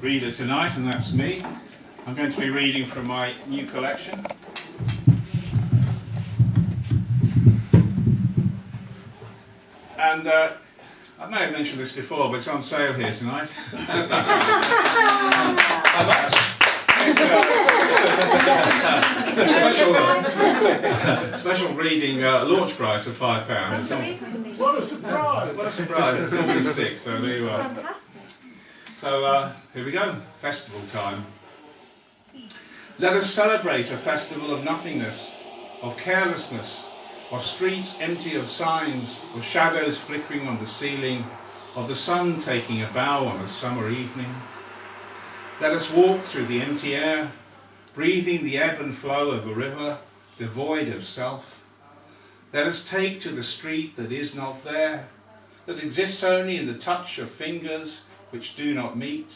reader tonight, and that's me. I'm going to be reading from my new collection. And I may have mentioned this before, but it's on sale here tonight. How much? Special reading launch price of £5. What a surprise! What a surprise! It's normally £6, so there you are. Fantastic. So here we go. Festival time. Let us celebrate a festival of nothingness, of carelessness, of streets empty of signs, of shadows flickering on the ceiling, of the sun taking a bow on a summer evening. Let us walk through the empty air, breathing the ebb and flow of a river, devoid of self. Let us take to the street that is not there, that exists only in the touch of fingers which do not meet.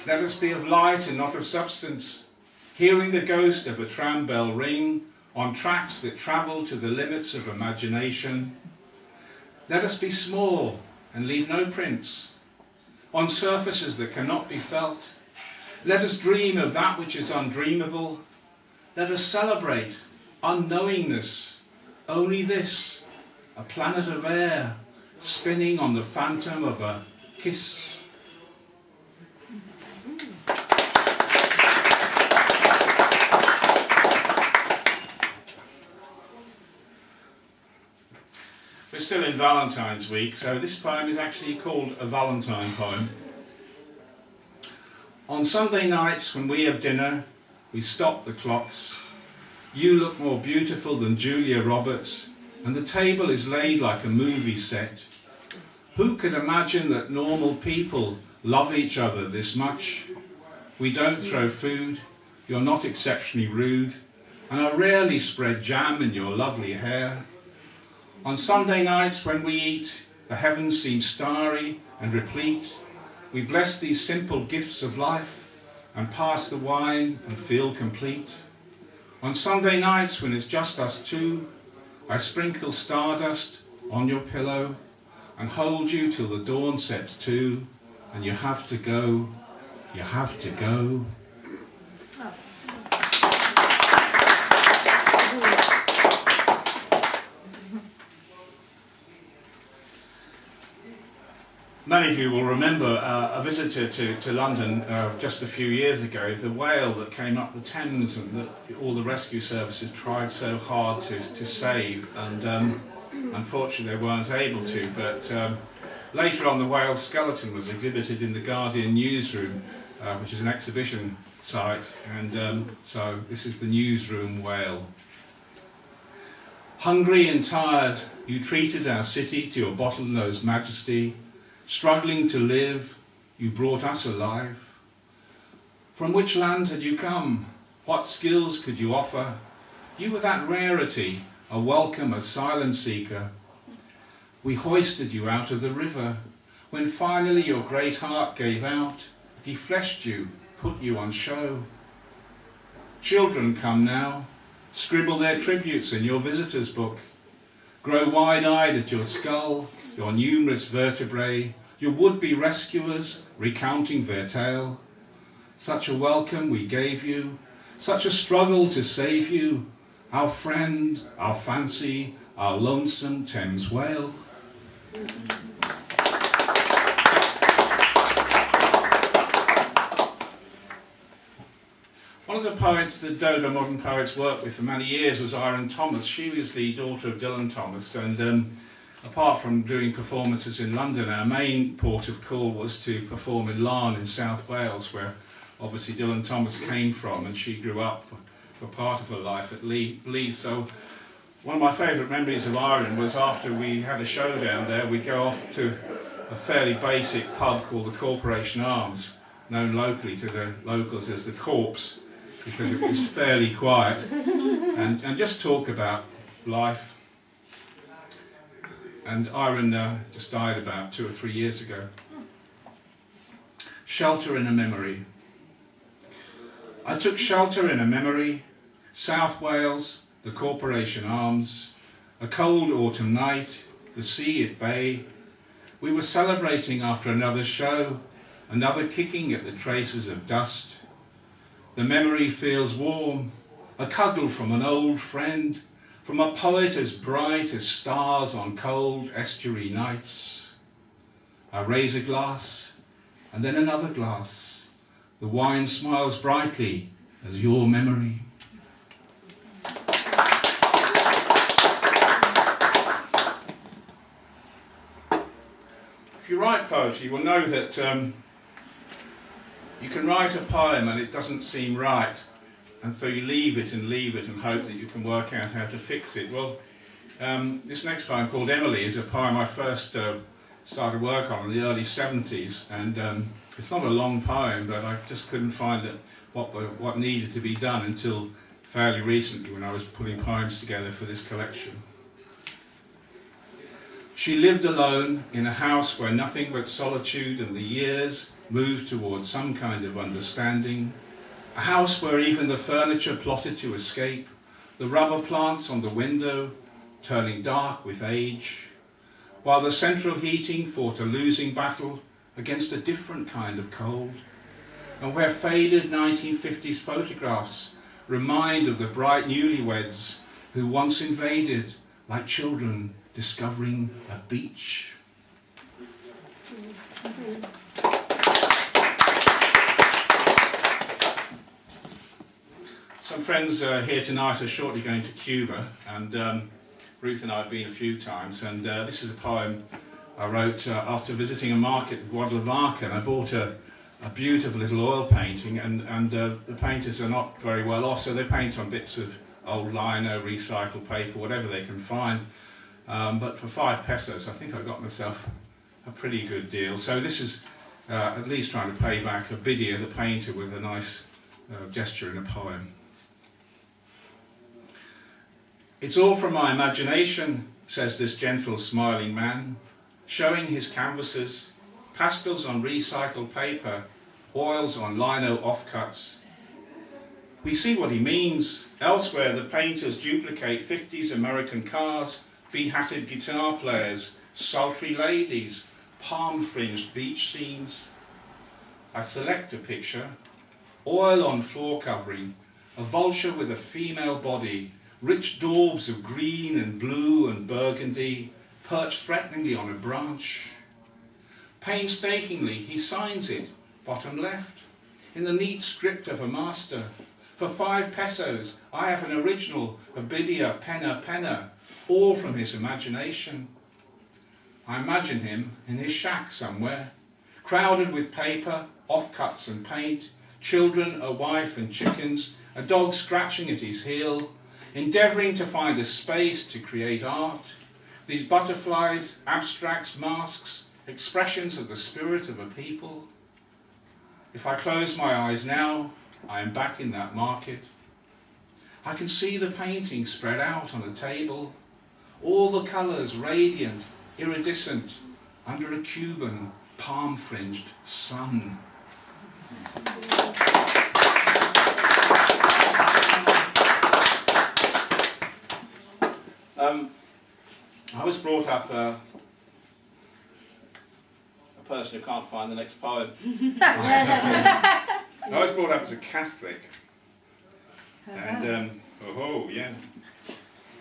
Let us be of light and not of substance, hearing the ghost of a tram bell ring on tracks that travel to the limits of imagination. Let us be small and leave no prints on surfaces that cannot be felt. Let us dream of that which is undreamable. Let us celebrate unknowingness, only this, a planet of air spinning on the phantom of a kiss. We're still in Valentine's week, so this poem is actually called a Valentine poem. On Sunday nights when we have dinner, we stop the clocks. You look more beautiful than Julia Roberts, and the table is laid like a movie set. Who could imagine that normal people love each other this much? We don't throw food, you're not exceptionally rude, and I rarely spread jam in your lovely hair. On Sunday nights when we eat, the heavens seem starry and replete. We bless these simple gifts of life and pass the wine and feel complete. On Sunday nights when it's just us two, I sprinkle stardust on your pillow and hold you till the dawn sets too, and you have to go, you have to go. Many of you will remember a visitor to London just a few years ago, the whale that came up the Thames and that all the rescue services tried so hard to save, and unfortunately they weren't able to. But later on, the whale's skeleton was exhibited in the Guardian newsroom, which is an exhibition site, and so this is the newsroom whale. Hungry and tired, you treated our city to your bottlenose majesty. Struggling to live, you brought us alive. From which land had you come? What skills could you offer? You were that rarity, a welcome asylum seeker. We hoisted you out of the river. When finally your great heart gave out, defleshed you, put you on show. Children come now, scribble their tributes in your visitor's book. Grow wide-eyed at your skull, your numerous vertebrae, your would-be rescuers recounting their tale. Such a welcome we gave you, such a struggle to save you, our friend, our fancy, our lonesome Thames whale. One of the poets that Dodo Modern Poets worked with for many years was Irene Thomas. She was the daughter of Dylan Thomas, and apart from doing performances in London, our main port of call was to perform in Larne in South Wales, where obviously Dylan Thomas came from, and she grew up for part of her life at Leeds. So one of my favourite memories of Irene was after we had a show down there, we'd go off to a fairly basic pub called the Corporation Arms, known locally to the locals as the Corpse, because it was fairly quiet, and just talk about life. And Irene just died about 2 or 3 years ago. Shelter in a memory. I took shelter in a memory, South Wales, the Corporation Arms, a cold autumn night, the sea at bay. We were celebrating after another show, another kicking at the traces of dust. The memory feels warm, a cuddle from an old friend, from a poet as bright as stars on cold estuary nights. I raise a glass, and then another glass. The wine smiles brightly as your memory. If you write poetry, you will know that you can write a poem and it doesn't seem right, and so you leave it and hope that you can work out how to fix it. Well, this next poem, called Emily, is a poem I first started work on in the early 70s, and it's not a long poem, but I just couldn't find what needed to be done until fairly recently when I was putting poems together for this collection. She lived alone in a house where nothing but solitude and the years moved towards some kind of understanding, a house where even the furniture plotted to escape, the rubber plants on the window turning dark with age, while the central heating fought a losing battle against a different kind of cold, and where faded 1950s photographs remind of the bright newlyweds who once invaded like children discovering a beach. Some friends here tonight are shortly going to Cuba, and Ruth and I have been a few times, and this is a poem I wrote after visiting a market in Guadalajara, and I bought a beautiful little oil painting, and the painters are not very well off, so they paint on bits of old lino, recycled paper, whatever they can find. But for 5 pesos, I think I got myself a pretty good deal. So this is at least trying to pay back Ovidio, the painter, with a nice gesture in a poem. It's all from my imagination, says this gentle smiling man, showing his canvases, pastels on recycled paper, oils on lino offcuts. We see what he means. Elsewhere, the painters duplicate 50s American cars, behatted guitar players, sultry ladies, palm-fringed beach scenes. I select a picture, oil on floor covering, a vulture with a female body, rich daubs of green and blue and burgundy, perched threateningly on a branch. Painstakingly, he signs it, bottom left, in the neat script of a master. For 5 pesos, I have an original Ovidio penna penna, all from his imagination. I imagine him in his shack somewhere, crowded with paper, offcuts and paint, children, a wife and chickens, a dog scratching at his heel, endeavouring to find a space to create art. These butterflies, abstracts, masks, expressions of the spirit of a people. If I close my eyes now, I am back in that market. I can see the painting spread out on a table, all the colours radiant, iridescent, under a Cuban palm-fringed sun. I was brought up a person who can't find the next poem. I was brought up as a Catholic, and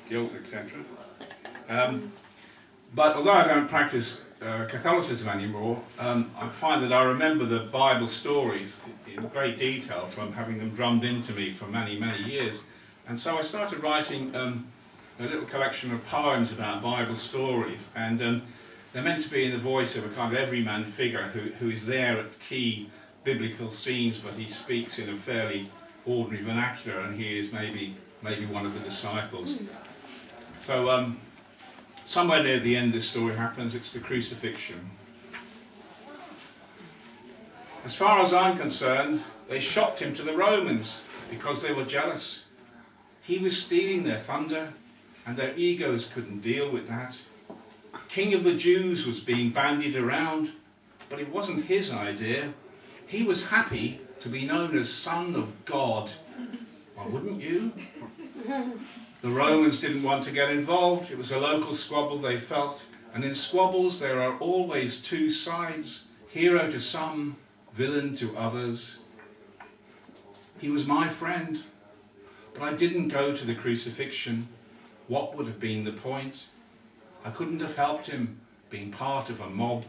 guilt, etc. But although I don't practice Catholicism anymore, I find that I remember the Bible stories in great detail from having them drummed into me for many, many years. And so I started writing a little collection of poems about Bible stories, and they're meant to be in the voice of a kind of everyman figure who is there at key biblical scenes, but he speaks in a fairly ordinary vernacular, and he is maybe one of the disciples. So somewhere near the end this story happens. It's the crucifixion. As far as I'm concerned, they shocked him to the Romans because they were jealous. He was stealing their thunder, and their egos couldn't deal with that. King of the Jews was being bandied around, but it wasn't his idea. He was happy to be known as Son of God. Well, wouldn't you? The Romans didn't want to get involved. It was a local squabble, they felt, and in squabbles there are always 2 sides, hero to some, villain to others. He was my friend, but I didn't go to the crucifixion. What would have been the point? I couldn't have helped him being part of a mob.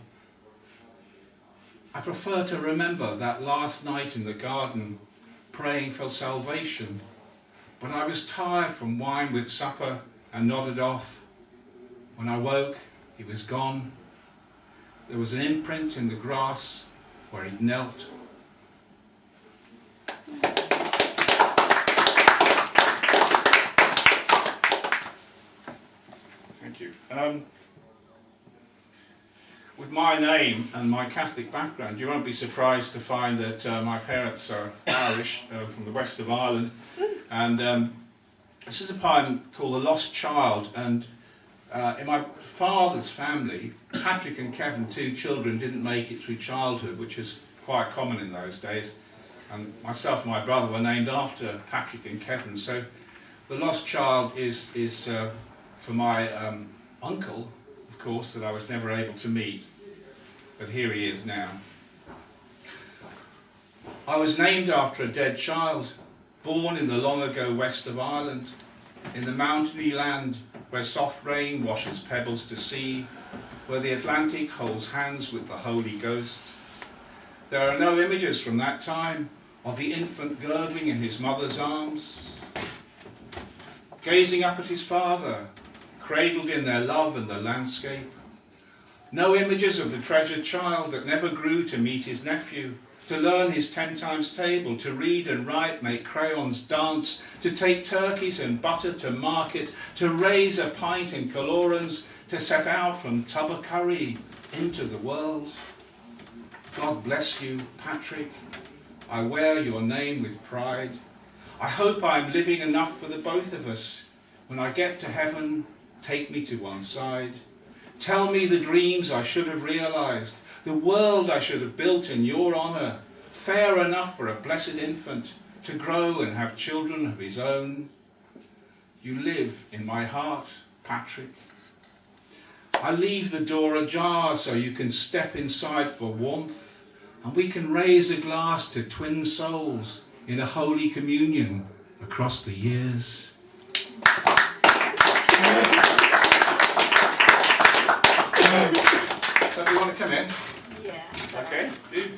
I prefer to remember that last night in the garden, praying for salvation, but I was tired from wine with supper and nodded off. When I woke, he was gone. There was an imprint in the grass where he'd knelt. Thank you. With my name and my Catholic background, you won't be surprised to find that my parents are Irish, from the west of Ireland. And this is a poem called The Lost Child. And in my father's family, Patrick and Kevin, 2 children, didn't make it through childhood, which is quite common in those days. And myself and my brother were named after Patrick and Kevin. So The Lost Child is for my uncle, of course, that I was never able to meet. But here he is now. I was named after a dead child, born in the long ago west of Ireland, in the mountainy land where soft rain washes pebbles to sea, where the Atlantic holds hands with the Holy Ghost. There are no images from that time of the infant gurgling in his mother's arms, gazing up at his father, cradled in their love and the landscape. No images of the treasured child that never grew to meet his nephew, to learn his 10 times table, to read and write, make crayons dance, to take turkeys and butter to market, to raise a pint in Colorans, to set out from Tubbercurry into the world. God bless you, Patrick. I wear your name with pride. I hope I'm living enough for the both of us. When I get to heaven, take me to one side. Tell me the dreams I should have realised, the world I should have built in your honour, fair enough for a blessed infant to grow and have children of his own. You live in my heart, Patrick. I leave the door ajar so you can step inside for warmth, and we can raise a glass to twin souls in a holy communion across the years. So, do you want to come in? Yeah. Okay, do.